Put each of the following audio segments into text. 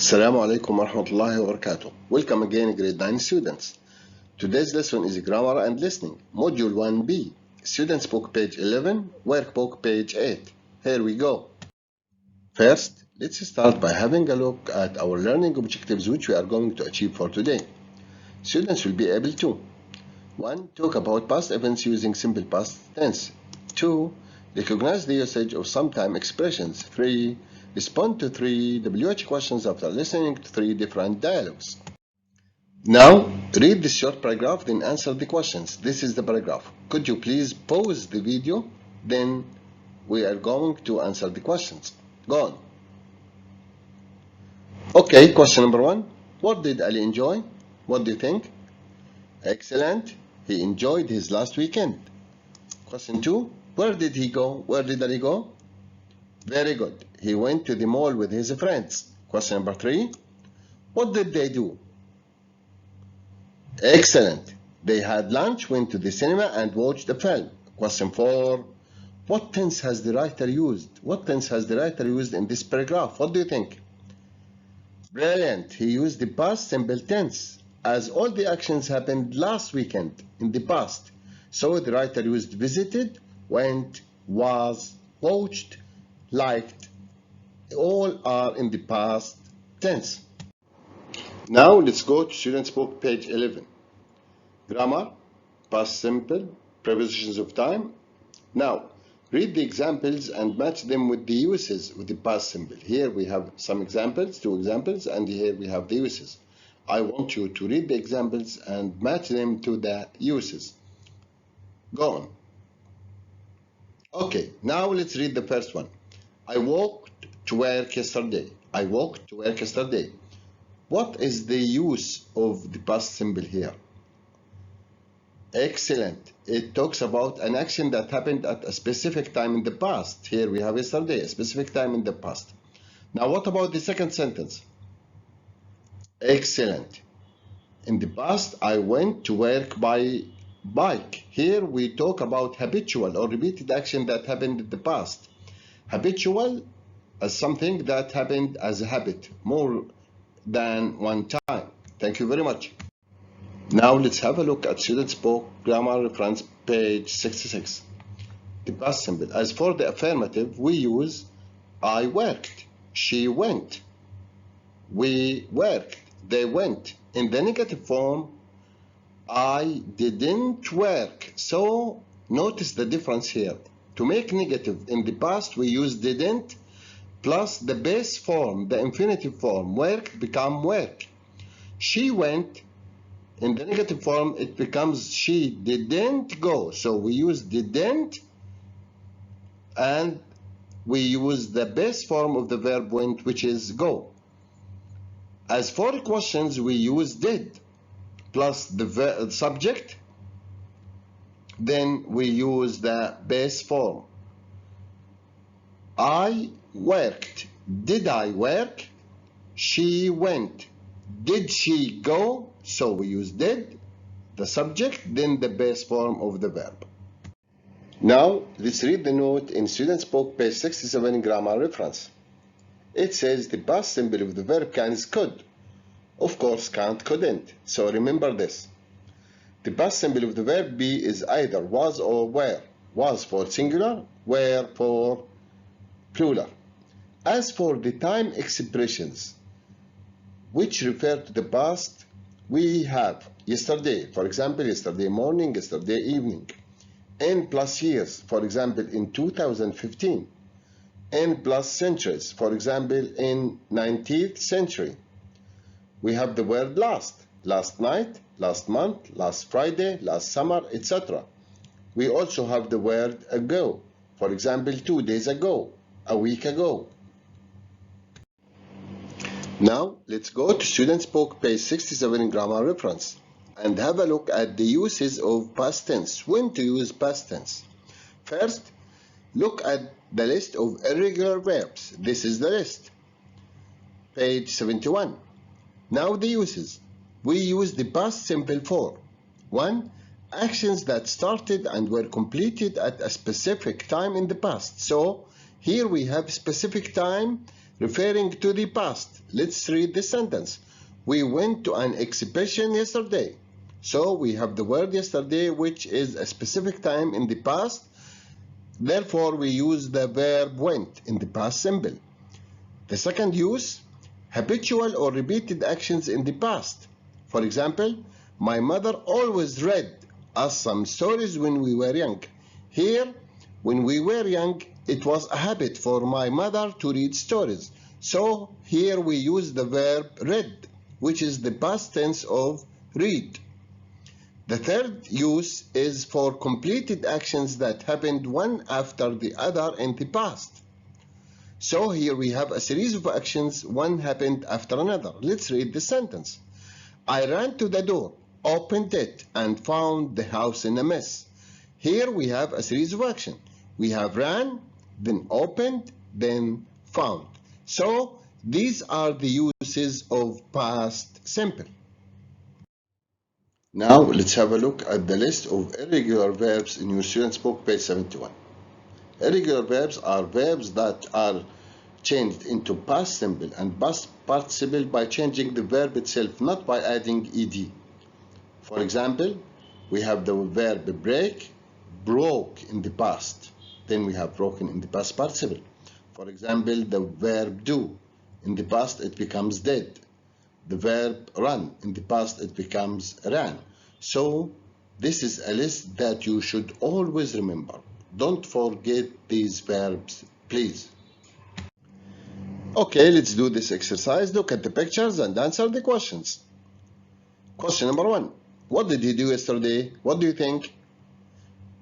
Assalamu alaikum wa rahmatullahi wa barakatuh. Welcome again, grade 9 students. Today's lesson is grammar and listening, module 1b, students book page 11, workbook page 8. Here we go. First, let's start by having a look at our learning objectives which we are going to achieve for today. Students will be able to 1. Talk about past events using simple past tense. 2. Recognize the usage of sometime expressions. 3. Respond to 3 WH questions after listening to 3 different dialogues. Now, read this short paragraph, then answer the questions. This is the paragraph. Could you please pause the video? Then we are going to answer the questions. Go on. Okay, question number 1. What did Ali enjoy? What do you think? Excellent. He enjoyed his last weekend. Question 2. Where did he go? Where did Ali go? Very good. He went to the mall with his friends. Question number 3. What did they do? Excellent. They had lunch, went to the cinema, and watched a film. Question 4. What tense has the writer used? What tense has the writer used in this paragraph? What do you think? Brilliant. He used the past simple tense, as all the actions happened last weekend in the past. So the writer used visited, went, was, watched, liked. All are in the past tense. Now let's go to students book page 11. Grammar, past simple, prepositions of time. Now read the examples and match them with the uses of the past simple. Here we have some examples, 2 examples, and here we have the uses. I want you to read the examples and match them to the uses. Go on. Okay, now let's read the first one. I walked to work yesterday. I walked to work yesterday. What is the use of the past simple here? Excellent. It talks about an action that happened at a specific time in the past. Here we have yesterday, a specific time in the past. Now what about the second sentence? Excellent. In the past, I went to work by bike. Here we talk about habitual or repeated action that happened in the past. Habitual as something that happened as a habit more than one time. Thank you very much. Now let's have a look at students' book grammar reference page 66. The past simple. As for the affirmative, we use I worked, she went, we worked, they went. In the negative form, I didn't work. So notice the difference here. To make negative in the past, we use didn't plus the base form, the infinitive form, work become work. She went, in the negative form, it becomes she didn't go. So we use didn't and we use the base form of the verb went, which is go. As for questions, we use did plus the subject, then we use the base form. I worked. Did I work? She went. Did she go? So we use did, the subject, then the base form of the verb. Now let's read the note in students' book page 67 grammar reference. It says the past simple of the verb can is could. Of course, can't, couldn't. So remember this. The past simple of the verb be is either was or were. Was for singular, were for plural. As for the time expressions which refer to the past, we have yesterday, for example, yesterday morning, yesterday evening. N plus years, for example, in 2015. N plus centuries, for example, in 19th century. We have the word last, last night, last month, last Friday, last summer, etc. We also have the word ago, for example, 2 days ago, a week ago. Now let's go to students' book page 67 grammar reference and have a look at the uses of past tense, when to use past tense. First, look at the list of irregular verbs. This is the list. Page 71. Now the uses. We use the past simple for 1. Actions that started and were completed at a specific time in the past. So here we have specific time referring to the past. Let's read the sentence. We went to an exhibition yesterday. So we have the word yesterday, which is a specific time in the past. Therefore, we use the verb went in the past simple. The second use, habitual or repeated actions in the past. For example, my mother always read us some stories when we were young. Here, when we were young, it was a habit for my mother to read stories. So here we use the verb read, which is the past tense of read. The third use is for completed actions that happened one after the other in the past. So here we have a series of actions, one happened after another. Let's read the sentence. I ran to the door, opened it, and found the house in a mess. Here we have a series of actions. We have ran, then opened, then found. So these are the uses of past simple. Now let's have a look at the list of irregular verbs in your student's book, page 71. Irregular verbs are verbs that are changed into past simple and past participle by changing the verb itself, not by adding ed. For example, we have the verb break, broke in the past. Then we have broken in the past participle. For example, the verb do. In the past, it becomes did. The verb run. In the past, it becomes ran. So this is a list that you should always remember. Don't forget these verbs, please. Okay, let's do this exercise. Look at the pictures and answer the questions. Question number 1. What did he do yesterday? What do you think?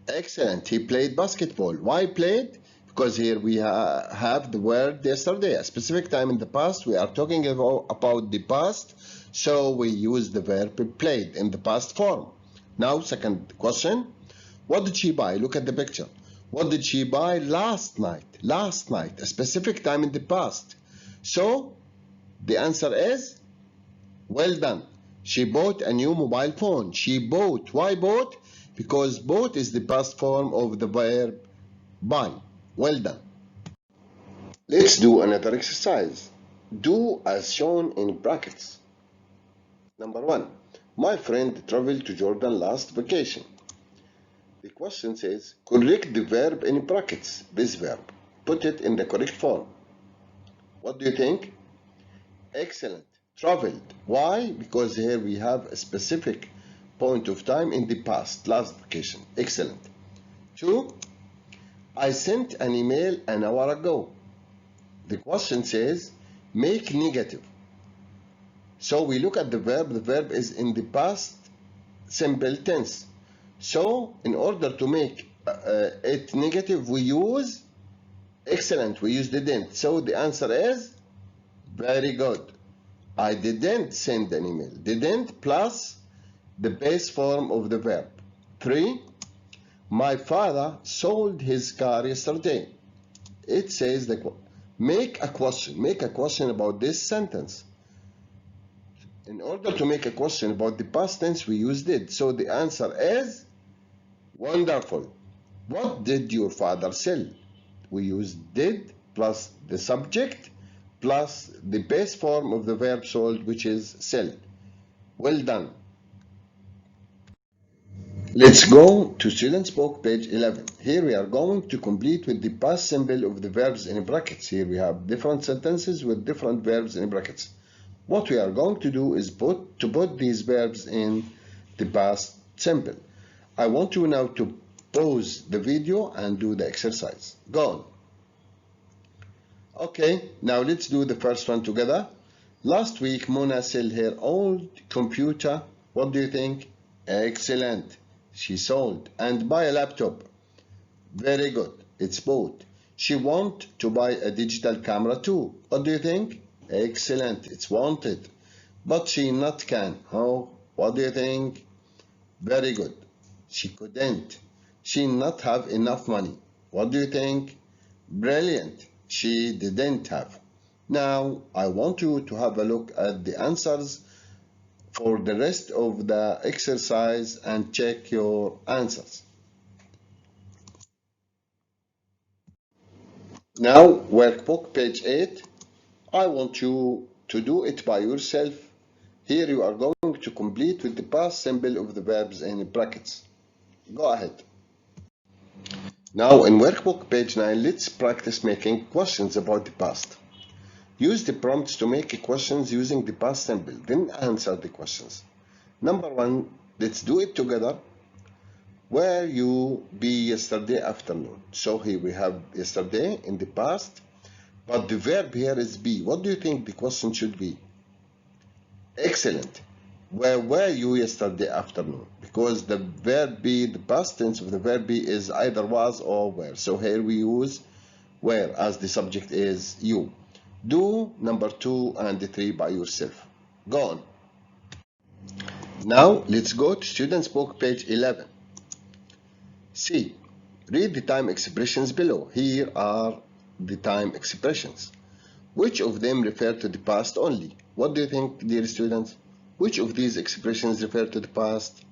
Excellent. He played basketball. Why played? Because here we have the word yesterday, a specific time in the past. We are talking about the past, so we use the verb played in the past form. Now, second question. What did she buy? Look at the picture. What did she buy last night? Last night, a specific time in the past. So, the answer is, well done. She bought a new mobile phone. She bought. Why bought? Because bought is the past form of the verb buy. Well done. Let's do another exercise. Do as shown in brackets. Number 1. My friend traveled to Jordan last vacation. The question says, correct the verb in brackets, this verb. Put it in the correct form. What do you think? Excellent. Traveled. Why? Because here we have a specific point of time in the past, last vacation. Excellent. 2. I sent an email an hour ago. The question says, make negative. So we look at the verb is in the past simple tense. So in order to make it negative, we use excellent, we use didn't. So the answer is very good. I didn't send an email. Didn't plus the base form of the verb. 3. My father sold his car yesterday. It says make a question about this sentence. In order to make a question about the past tense, we use did. So the answer is wonderful. What did your father sell? We use did plus the subject plus the base form of the verb sold, which is sell. Well done. Let's go to Students' Book, page 11. Here we are going to complete with the past simple of the verbs in brackets. Here we have different sentences with different verbs in brackets. What we are going to do is put these verbs in the past simple. I want you now to pause the video and do the exercise. Go on. Okay, now let's do the first one together. Last week, Mona sold her old computer. What do you think? Excellent. She sold. And buy a laptop. Very good. It's bought. She want to buy a digital camera too. What do you think? Excellent. It's wanted. But she not can. Oh, what do you think? Very good. She couldn't. She not have enough money. What do you think? Brilliant. She didn't have. Now, I want you to have a look at the answers for the rest of the exercise and check your answers. Now, workbook, page 8. I want you to do it by yourself. Here you are going to complete with the past simple of the verbs in brackets. Go ahead. Now in workbook page 9, let's practice making questions about the past. Use the prompts to make questions using the past simple, then answer the questions. Number 1, let's do it together. Where you be yesterday afternoon? So here we have yesterday in the past, but the verb here is be. What do you think the question should be? Excellent. Where were you yesterday afternoon? Because the verb be, the past tense of the verb be is either was or were. So here we use where as the subject is you. Do number 2 and 3 by yourself. Go on. Now let's go to Students Book page 11. C. Read the time expressions below. Here are the time expressions. Which of them refer to the past only? What do you think, dear students? Which of these expressions refer to the past?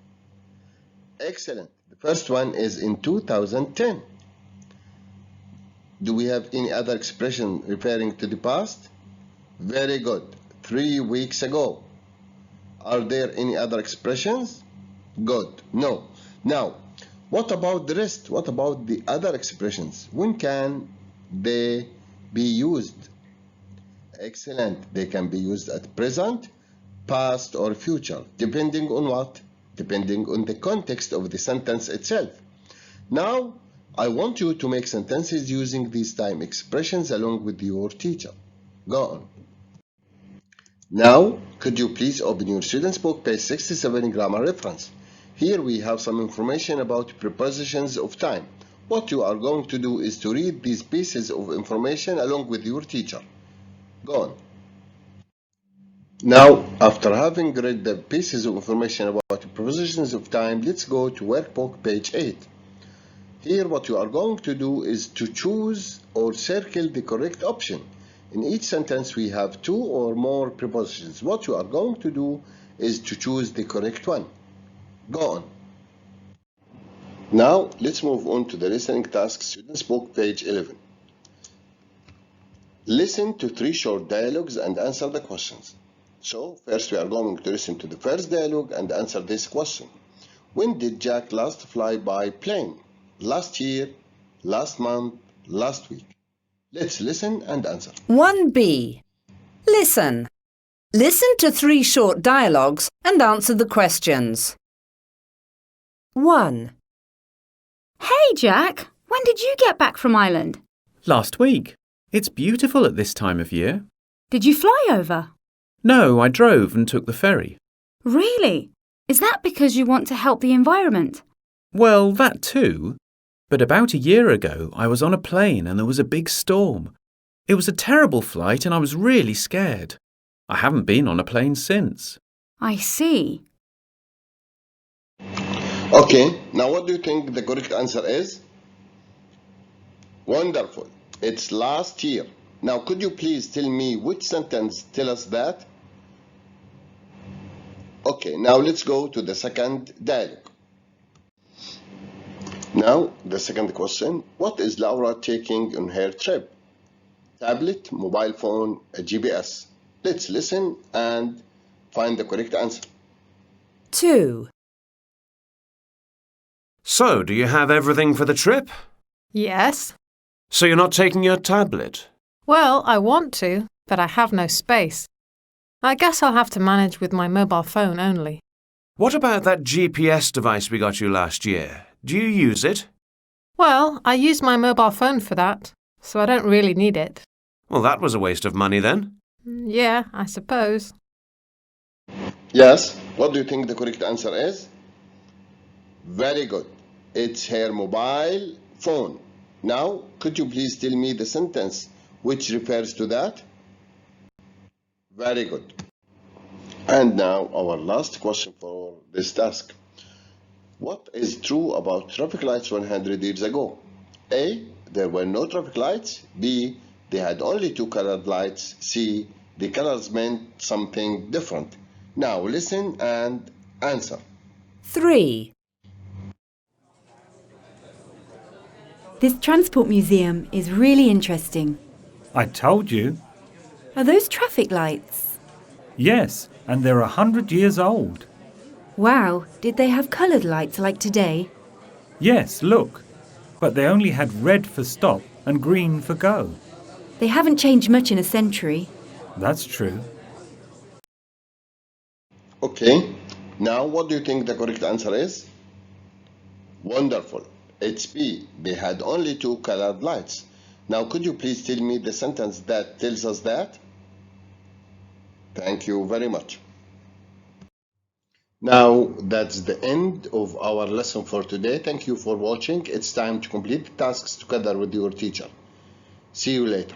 Excellent. The first one is in 2010. Do we have any other expression referring to the past? Very good. 3 weeks ago. Are there any other expressions? Good. No. Now, what about the rest? What about the other expressions? When can they be used? Excellent. They can be used at present, past, or future, depending on what? Depending on the context of the sentence itself. Now, I want you to make sentences using these time expressions along with your teacher. Go on. Now, could you please open your Students Book, page 67, Grammar Reference. Here we have some information about prepositions of time. What you are going to do is to read these pieces of information along with your teacher. Go on. Now, after having read the pieces of information about prepositions of time, let's go to Workbook page 8. Here what you are going to do is to choose or circle the correct option. In each sentence we have 2 or more prepositions. What you are going to do is to choose the correct one. Go on. Now let's move on to the listening task, Students Book page 11. Listen to 3 short dialogues and answer the questions. So first we are going to listen to the first dialogue and answer this question. When did Jack last fly by plane? Last year, last month, last week. Let's listen and answer. 1B. Listen. Listen to 3 short dialogues and answer the questions. 1. Hey, Jack, when did you get back from Ireland? Last week. It's beautiful at this time of year. Did you fly over? No, I drove and took the ferry. Really? Is that because you want to help the environment? Well, that too. But about a year ago, I was on a plane and there was a big storm. It was a terrible flight and I was really scared. I haven't been on a plane since. I see. Okay, now what do you think the correct answer is? Wonderful. It's last year. Now could you please tell me which sentence tell us that? Okay, now let's go to the second dialogue. Now the second question. What is Laura taking on her trip? Tablet, mobile phone, a GPS. Let's listen and find the correct answer. 2. So, do you have everything for the trip? Yes. So you're not taking your tablet? Well, I want to, but I have no space. I guess I'll have to manage with my mobile phone only. What about that GPS device we got you last year? Do you use it? Well, I use my mobile phone for that, so I don't really need it. Well, that was a waste of money then. Yeah, I suppose. Yes, what do you think the correct answer is? Very good. It's her mobile phone. Now, could you please tell me the sentence which refers to that? Very good. And now our last question for this task. What is true about traffic lights 100 years ago? A. There were no traffic lights. B. They had only 2 colored lights. C. The colors meant something different. Now listen and answer. 3. This transport museum is really interesting. I told you. Are those traffic lights? Yes, and they're 100 years old. Wow, did they have coloured lights like today? Yes, look. But they only had red for stop and green for go. They haven't changed much in a century. That's true. Okay, now what do you think the correct answer is? Wonderful. It's B. They had only 2 colored lights. Now could you please tell me the sentence that tells us that? Thank you very much. Now that's the end of our lesson for today. Thank you for watching. It's time to complete the tasks together with your teacher. See you later.